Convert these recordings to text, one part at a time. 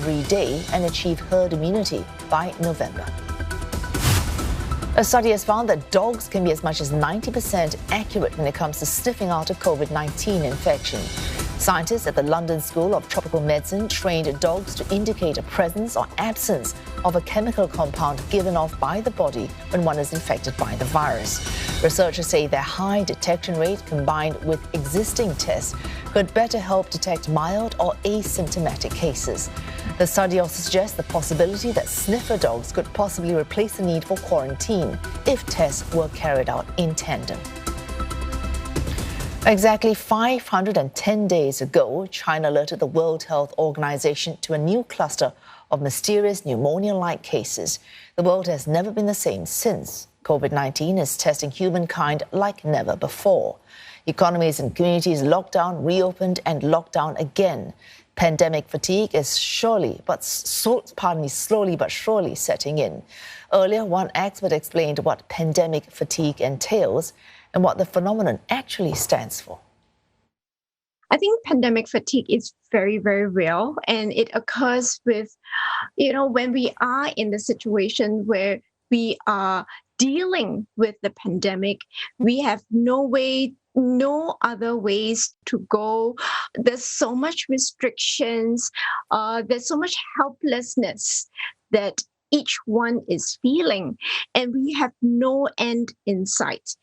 every day and achieve herd immunity by November. A study has found that dogs can be as much as 90% accurate when it comes to sniffing out a COVID-19 infection. Scientists at the London School of Tropical Medicine trained dogs to indicate a presence or absence of a chemical compound given off by the body when one is infected by the virus. Researchers say their high detection rate combined with existing tests could better help detect mild or asymptomatic cases. The study also suggests the possibility that sniffer dogs could possibly replace the need for quarantine if tests were carried out in tandem. Exactly 510 days ago, China alerted the World Health Organization to a new cluster of mysterious pneumonia-like cases. The world has never been the same since. COVID-19 is testing humankind like never before. Economies and communities locked down, reopened, and locked down again. Pandemic fatigue is slowly but surely setting in. Earlier, one expert explained what pandemic fatigue entails and what the phenomenon actually stands for. I think pandemic fatigue is very, very real, and it occurs with, when we are in the situation where we are dealing with the pandemic, we have no other ways to go. There's so much restrictions, there's so much helplessness that each one is feeling, and we have no end in sight.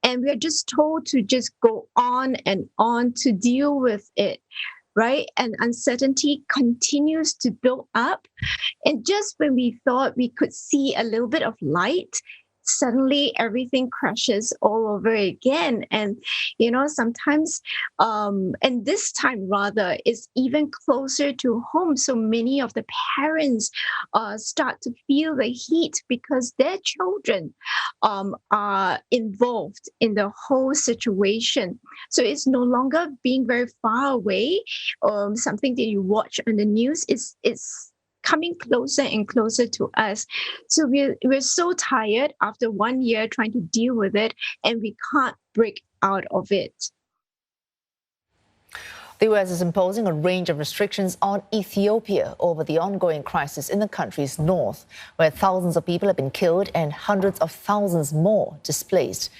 And we're just told to just go on and on to deal with it, right? And uncertainty continues to build up. And just when we thought we could see a little bit of light, suddenly everything crashes all over again. And, sometimes, and this time rather, is even closer to home. So many of the parents start to feel the heat because their children are involved in the whole situation. So it's no longer being very far away. Something that you watch on the news is coming closer and closer to us. So we're so tired after 1 year trying to deal with it, and we can't break out of it. The U.S. is imposing a range of restrictions on Ethiopia over the ongoing crisis in the country's north, where thousands of people have been killed and hundreds of thousands more displaced.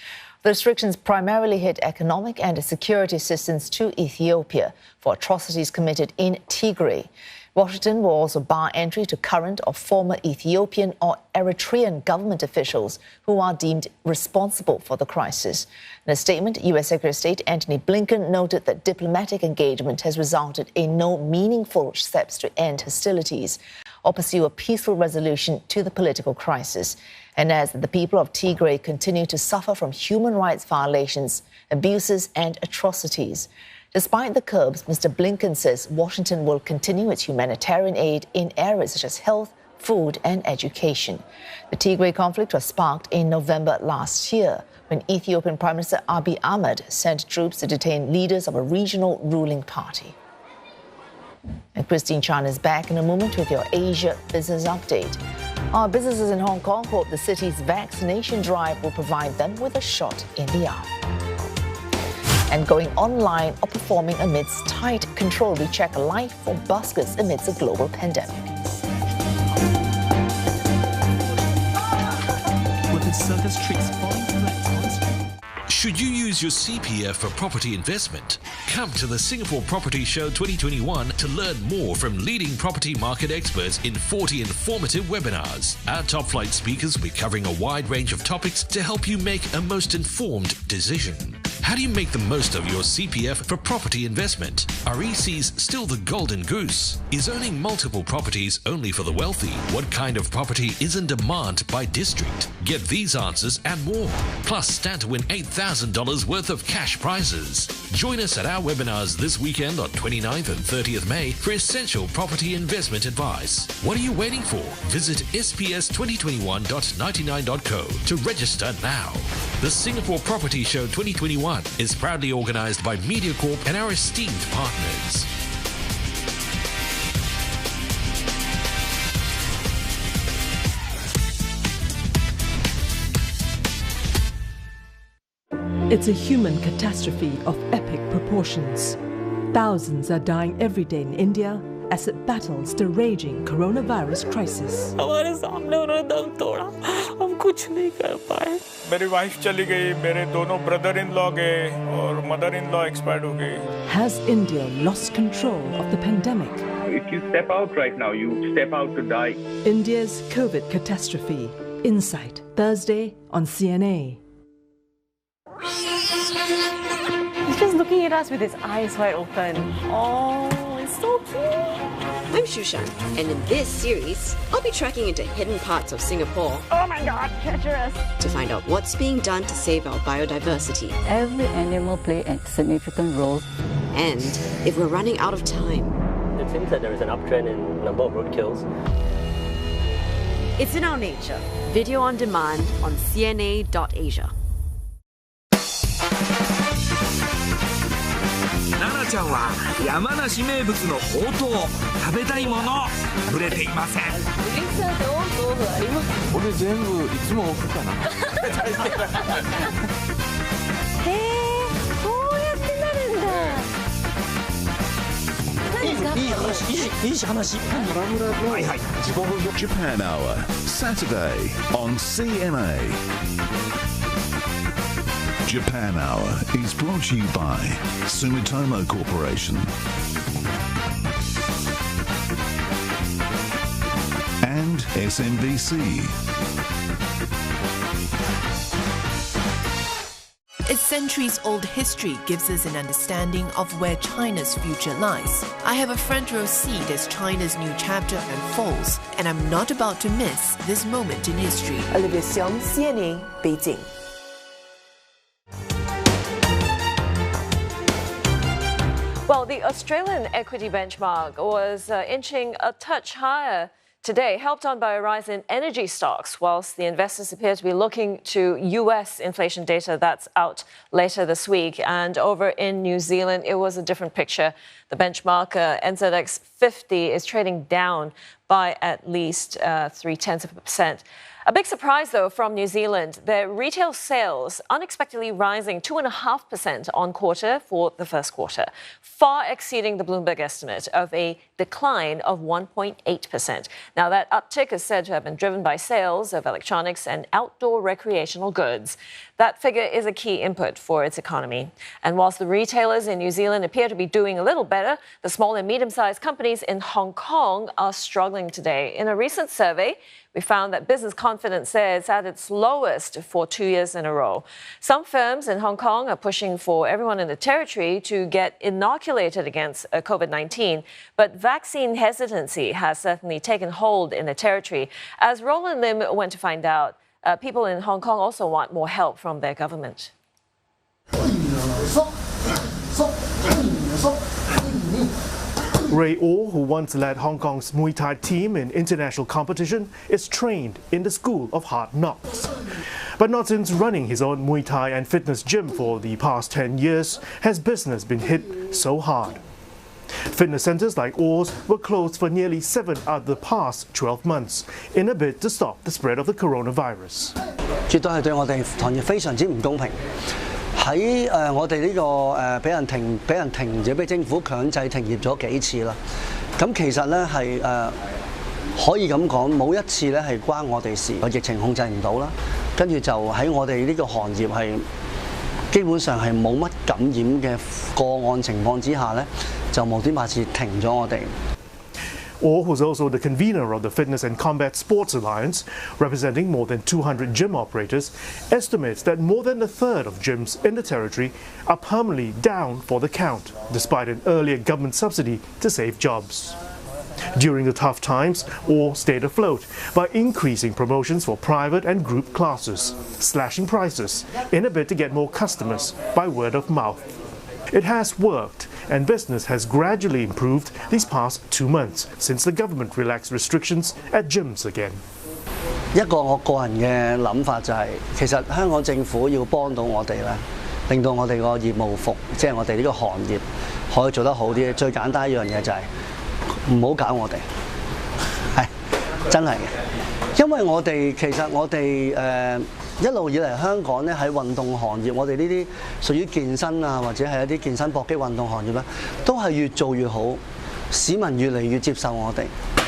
The restrictions primarily hit economic and security assistance to Ethiopia for atrocities committed in Tigray. Washington will also bar entry to current or former Ethiopian or Eritrean government officials who are deemed responsible for the crisis. In a statement, U.S. Secretary of State Antony Blinken noted that diplomatic engagement has resulted in no meaningful steps to end hostilities or pursue a peaceful resolution to the political crisis, and adds that the people of Tigray continue to suffer from human rights violations, abuses and atrocities. Despite the curbs, Mr. Blinken says Washington will continue its humanitarian aid in areas such as health, food and education. The Tigray conflict was sparked in November last year when Ethiopian Prime Minister Abiy Ahmed sent troops to detain leaders of a regional ruling party. And Christine Chan is back in a moment with your Asia Business Update. Our businesses in Hong Kong hope the city's vaccination drive will provide them with a shot in the arm. And going online or performing amidst tight control, we check life for buskers amidst a global pandemic. With its circus tricks falling Should you use your CPF for property investment? Come to the Singapore Property Show 2021 to learn more from leading property market experts in 40 informative webinars. Our top flight speakers will be covering a wide range of topics to help you make a most informed decision. How do you make the most of your CPF for property investment? Are ECs still the golden goose? Is owning multiple properties only for the wealthy? What kind of property is in demand by district? Get these answers and more. Plus, stand to win $8,000 worth of cash prizes. Join us at our webinars this weekend on 29th and 30th May for essential property investment advice. What are you waiting for? Visit sps2021.99.co to register now. The Singapore Property Show 2021 is proudly organized by MediaCorp and our esteemed partners. It's a human catastrophe of epic proportions. Thousands are dying every day in India, as it battles the raging coronavirus crisis. हमारे सामने उन्होंने दम तोड़ा, हम कुछ नहीं कर पाए। मेरी वाइफ चली गई, मेरे दोनों ब्रदर इन लॉ गए और मदर इन लॉ एक्सपायर्ड हो गई। Has India lost control of the pandemic? If you step out right now, you step out to die. India's COVID catastrophe. Insight, Thursday on CNA. He's just looking at us with his eyes wide open. Oh, it's so cute. I'm Shushan, and in this series, I'll be tracking into hidden parts of Singapore. Oh my God, treacherous! To find out what's being done to save our biodiversity. Every animal plays a significant role. And if we're running out of time. It seems that there is an uptrend in number of roadkills. It's in our nature. Video on demand on CNA.Asia. 奈々ちゃんは山梨名物のほうとう食べたいもの触れていません。俺全部いつも置くかな。へえ、こうやってなるんだ。いい話。はいはい。Japan Hour, Saturday on CNA. Japan Hour is brought to you by Sumitomo Corporation and SMBC. Its centuries-old history gives us an understanding of where China's future lies. I have a front row seat as China's new chapter unfolds, and I'm not about to miss this moment in history. Olivia Xiong, CNA, Beijing. Well, the Australian equity benchmark was inching a touch higher today, helped on by a rise in energy stocks, whilst the investors appear to be looking to US inflation data that's out later this week. And over in New Zealand, it was a different picture. The benchmark NZX 50 is trading down by at least 0.3%. A big surprise, though, from New Zealand, their retail sales unexpectedly rising 2.5% on quarter for the first quarter, far exceeding the Bloomberg estimate of a decline of 1.8%. Now, that uptick is said to have been driven by sales of electronics and outdoor recreational goods. That figure is a key input for its economy. And whilst the retailers in New Zealand appear to be doing a little better, the small and medium-sized companies in Hong Kong are struggling today. In a recent survey, we found that business confidence there is at its lowest for 2 years in a row. Some firms in Hong Kong are pushing for everyone in the territory to get inoculated against COVID-19, but vaccine hesitancy has certainly taken hold in the territory. As Roland Lim went to find out, people in Hong Kong also want more help from their government. Ray Orr, who once led Hong Kong's Muay Thai team in international competition, is trained in the School of Hard Knocks. But not since running his own Muay Thai and fitness gym for the past 10 years has business been hit so hard. Fitness centres like Orr's were closed for nearly 7 out of the past 12 months in a bid to stop the spread of the coronavirus. 絕對係對我哋行業非常之唔公平。喺我哋呢個俾人停咗，俾政府強制停業咗幾次啦。咁其實咧係可以咁講，冇一次咧係關我哋事，疫情控制唔到啦。跟住就喺我哋呢個行業係基本上係冇乜感染嘅個案情況之下咧，就無端白事停咗我哋。Orr, who's also the convener of the Fitness and Combat Sports Alliance, representing more than 200 gym operators, estimates that more than a third of gyms in the territory are permanently down for the count, despite an earlier government subsidy to save jobs. During the tough times, Orr stayed afloat by increasing promotions for private and group classes, slashing prices in a bid to get more customers by word of mouth. It has worked, and business has gradually improved these past 2 months since the government relaxed restrictions at gyms again. 一個我個人嘅諗法就係，其實香港政府要幫到我哋咧，令到我哋個業務即係我哋呢個行業可以做得好啲。最簡單一樣嘢就係唔好搞我哋，係真係嘅，因為其實我哋一路以嚟香港咧喺運動行業，我哋呢啲屬於健身啊，或者係一啲健身搏擊運動行業咧，都係越做越好。市民越嚟越接受我哋。